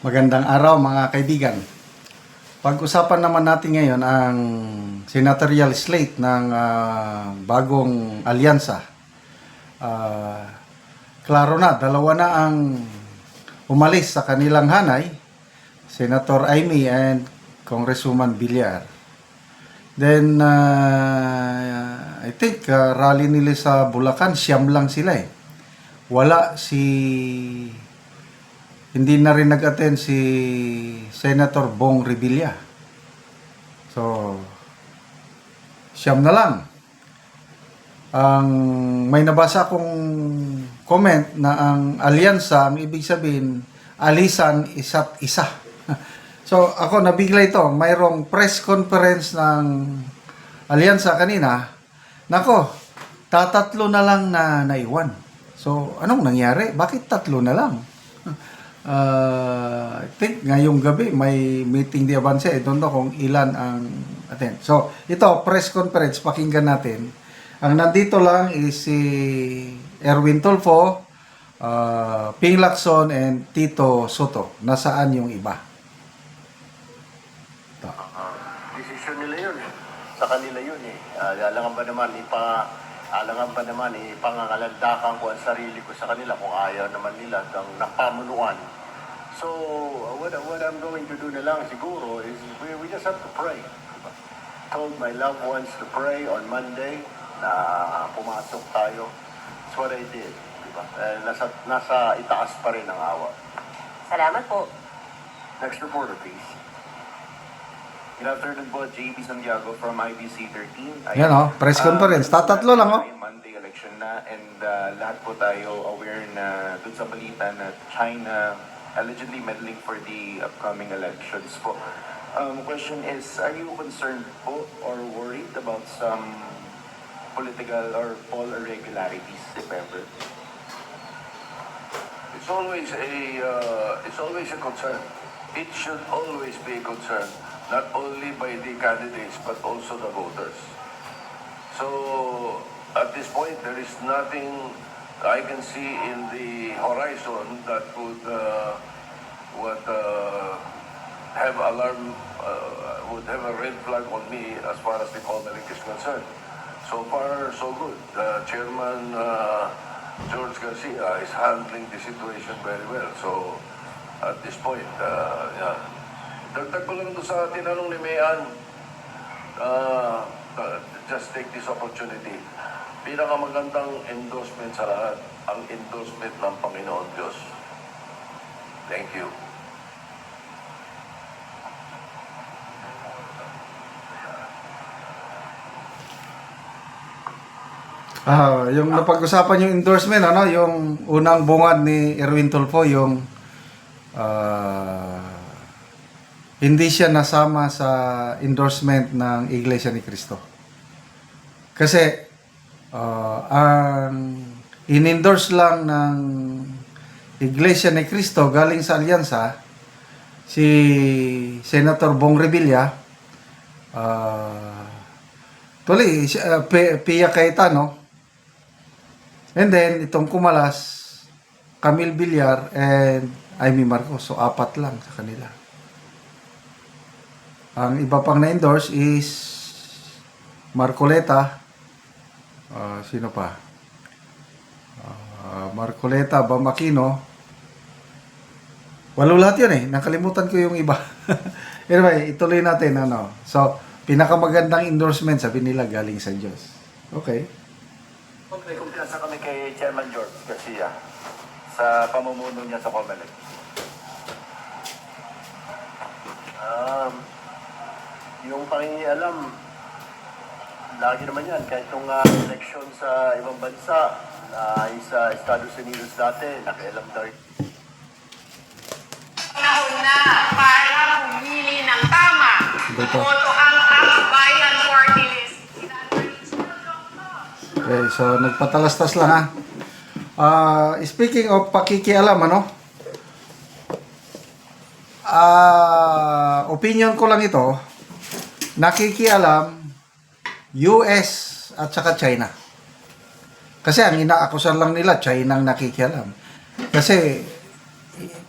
Magandang araw mga kaibigan. Pag-usapan naman natin ngayon ang senatorial slate ng bagong alyansa. Klaro na, dalawa na ang umalis sa kanilang hanay, Senator Amy and Congresswoman Villar. Then, I think rally nila sa Bulacan, siyam lang sila eh. Hindi na rin nag-attend si Senator Bong Revilla. So, siyam na lang. May nabasa akong comment na ang alyansa, ang ibig sabihin, alisan isa't isa. So, ako nabigla ito. Mayroong press conference ng alyansa kanina. Nako, tatatlo na lang na naiwan. So, anong nangyari? Bakit tatlo na lang? I think ngayong gabi may meeting di Avanza. I don't know kung ilan ang attend. So, ito, press conference, pakinggan natin. Ang nandito lang is si Erwin Tulfo, Ping Lacson, and Tito Soto. Nasaan yung iba? Desisyon nila yun. Sa kanila yun eh. Alangan pa naman ipangangalandakan ko ang sarili ko sa kanila kung ayaw naman nila ng pamunuan. So, what I'm going to do na lang siguro is we just have to pray. Diba? Told my loved ones to pray on Monday na pumasok tayo. That's what I did. Diba? Nasa itaas pa rin ang awa. Salamat po. Next reporter, please. Good afternoon po, JB Santiago from IBC 13. Yan o, press conference. Tatatlo lang o. Monday election na and lahat po tayo aware na dun sa balita na China allegedly meddling for the upcoming elections po. Question is, are you concerned po or worried about some political or poll irregularities, if ever? It's always a concern. It should always be a concern, not only by the candidates but also the voters. So at this point, there is nothing I can see in the horizon that would have a red flag on me as far as the Comelec is concerned. So far, so good. Chairman George Garcia is handling the situation very well. So at this point, yeah. Dagdag ko lang doon sa tinanong ni Mayan, just take this opportunity. Pinakamagandang endorsement sa lahat, ang endorsement ng Panginoon Diyos. Thank you. Yung napag-usapan yung endorsement, yung unang bungad ni Erwin Tulfo, yung hindi siya nasama sa endorsement ng Iglesia ni Cristo. Kasi ang in-endorse lang ng Iglesia ni Cristo galing sa alyansa si Senator Bong Revilla, Pia Cayetano, and then itong kumalas Camille Villar and Amy Marcos. So apat lang sa kanila. Ang iba pang na-endorse is Marcoleta, sino pa? Marcoleta, Bamakino. Walo lahat yun eh. Nakalimutan ko yung iba. Anyway, ituloy natin. So, pinakamagandang endorsement, sabi nila, galing sa Diyos. Okay. May kumpiyansa kami kay Chairman George Garcia sa pamumuno niya sa Comelec. Yung pangingialam, lagi naman yan. Kahit yung election sa ibang bansa, sa Estados Unidos dati, nakialam daw. Panahon na para humili ng tama. Boto ang Bayan Party List. Okay, so nagpatalastas lang ha. Speaking of pakikialam, opinion ko lang ito, nakikialam US at saka China. Kasi ang inaakusan lang nila, China ang nakikialam. Kasi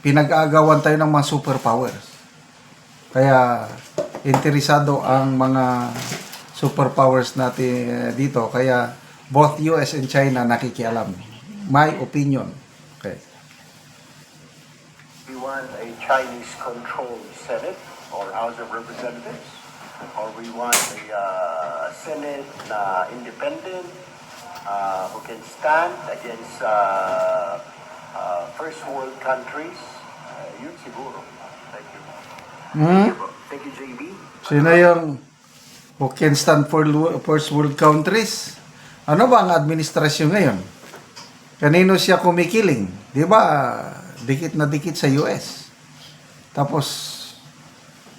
pinag-aagawan tayo ng mga superpowers. Kaya interesado ang mga superpowers natin dito. Kaya both US and China nakikialam. My opinion. Okay. We want a Chinese-controlled Senate or House of Representatives, or we want a Senate na independent, who can stand against first world countries. Yun siguro. Thank you. Thank you, JB. Sino yung who can stand for first world countries? Ano ba ang administrasyon ngayon? Kanino siya kumikiling? Di ba, dikit na dikit sa US. Tapos,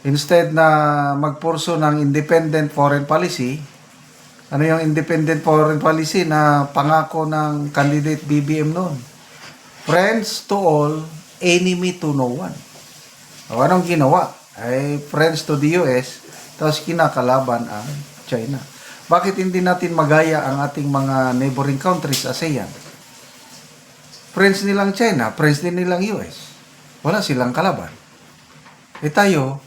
instead na magpurso ng independent foreign policy, ano yung independent foreign policy na pangako ng candidate BBM noon? Friends to all, enemy to no one. O anong ginawa? Ay friends to the US, tapos kinakalaban ang China. Bakit hindi natin magaya ang ating mga neighboring countries, ASEAN? Friends nilang China, friends din nilang US. Wala silang kalaban. Eh tayo,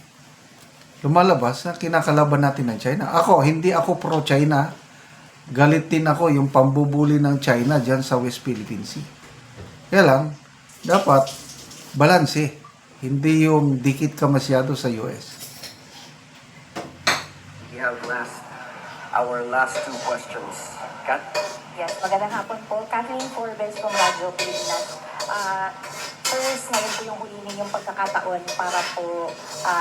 lumalabas na kinakalaban natin ng China. Hindi ako pro-China. Galit din ako yung pambubuli ng China dyan sa West Philippine Sea. Kaya lang, dapat balanse. Hindi yung dikit ka masyado sa US. We have our last two questions. Kat? Yes, magandang hapon po. Kathleen Forbes from Radyo Pilipinas. First, ngayon po yung huli ninyong pagkakataon para po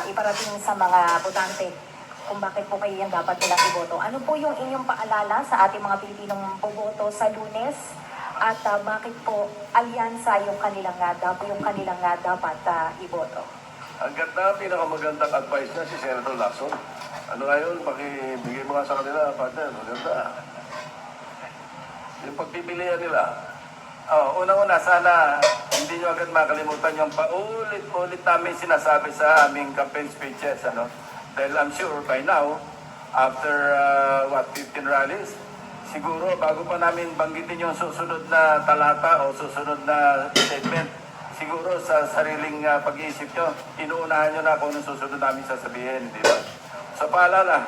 iparating sa mga botante kung bakit po kayo yan dapat nilang iboto. Ano po yung inyong paalala sa ating mga Pilipinong boboto sa Lunes? At bakit po alyansa yung kanilang dapat iboto? Ang ganda, pinakamagandang advice na si Senator Lacson. Ano ngayon, pakibigay mo nga sa kanila, partner, maganda. Yung pagpipilian nila. Unang-una, sana hindi nyo agad makalimutan yung paulit-ulit namin sinasabi sa aming campaign speeches. Dahil I'm sure by now, after 15 rallies, siguro bago pa namin banggitin yung susunod na talata o susunod na statement, siguro sa sariling pag-iisip nyo, inuunahan nyo na kung anong susunod namin sasabihin, di ba? Sa paalala,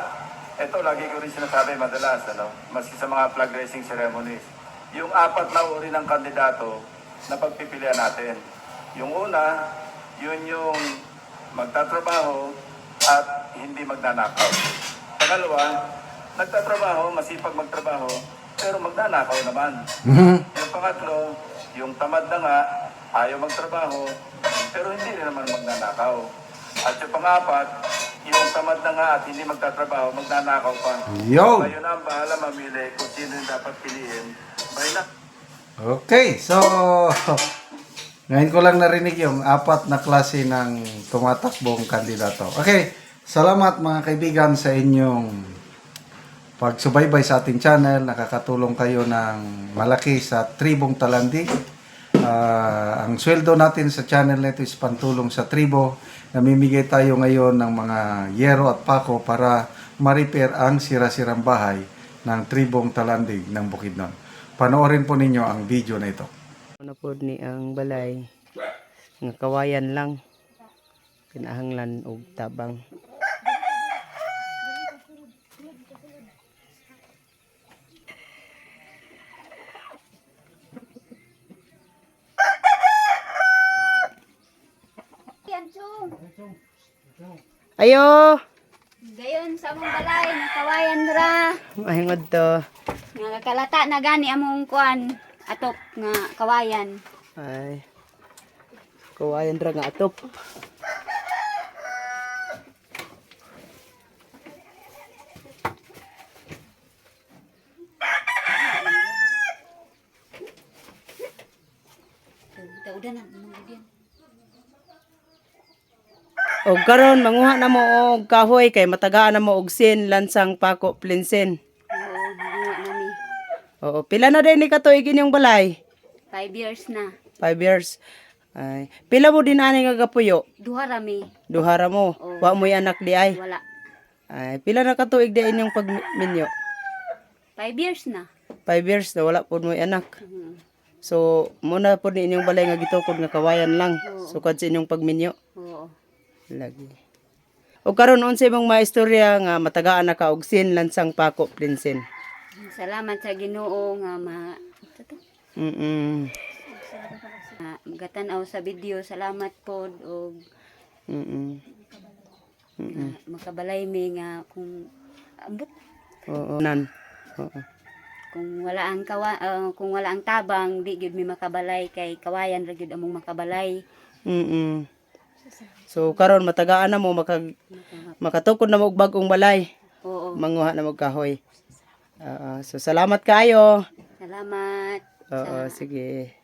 ito lagi ko rin sinasabi madalas, maski sa mga flag raising ceremonies, yung 4 na uri ng kandidato na pagpipilian natin. Yung una, yun yung magtatrabaho at hindi magnanakaw. Pangalawa, nagtatrabaho, masipag magtrabaho, pero magnanakaw naman. Yung pangatlo, yung tamad na nga, ayaw magtrabaho, pero hindi rin naman magnanakaw. At yung pang-apat, yung tamad na nga at hindi magtatrabaho, magnanakaw pa. Yo! Kayo na ang bahala mamili kung sino yung dapat piliin. Bye na. Okay, so ngayon ko lang narinig yung 4 na klase ng tumatakbong kandidato. Okay, salamat mga kaibigan sa inyong pagsubaybay sa ating channel. Nakakatulong kayo ng malaki sa Tribong Talandig. Ang sweldo natin sa channel nito is pantulong sa tribo. Namimigay tayo ngayon ng mga yero at pako para ma-repair ang sira-sirang bahay ng Tribong Talandig ng Bukidnon. Panoorin po ninyo ang video na ito. Ano po ni ang balay nga kawayan lang pinahanglan og tabang. Ayo, Gayon sa among balay, nakawayan ra. mahingod to. Nga kalata na gani among kuan atop nga kawayan. Ay. Kawayan ra nga atop. Daudan na mong gudyan. Og karon manguha na mo og kahoy kay matagaan na mo og sin lansang pako plinsin. Oo, mga nami. Oo, pila na din ni katuig inyong balay? 5 years na. 5 years. Ay, pila mo din ani nga gapuyo? Duha rami. Duhara mo. Oo. Wa mo'y anak di ay. Wala. Ay, pila na katuig di inyong pagminyo? 5 years na. 5 years na wala po mo'y anak. So muna po ni inyong balay nga gitukod nga kawayan lang. Sukad sa inyong pagminyo. Oo. Lagi. O karon unsa imong maistorya nga matagaan na ka og sin lansang pako prinsen. Salamat sa Ginoo nga Mm. magatan-aw sa video. Salamat pod og Mm. makabalay mi nga kung ambot Oo. Nan. Oo. kung wala ang tabang di gyud mi makabalay kay kawayan ra gyud among makabalay. Mm. So karon matagaan na mo makatukod na mo og bag-ong balay. Oo. Manguha na mo og kahoy. So salamat kayo. Salamat. Oo, sige.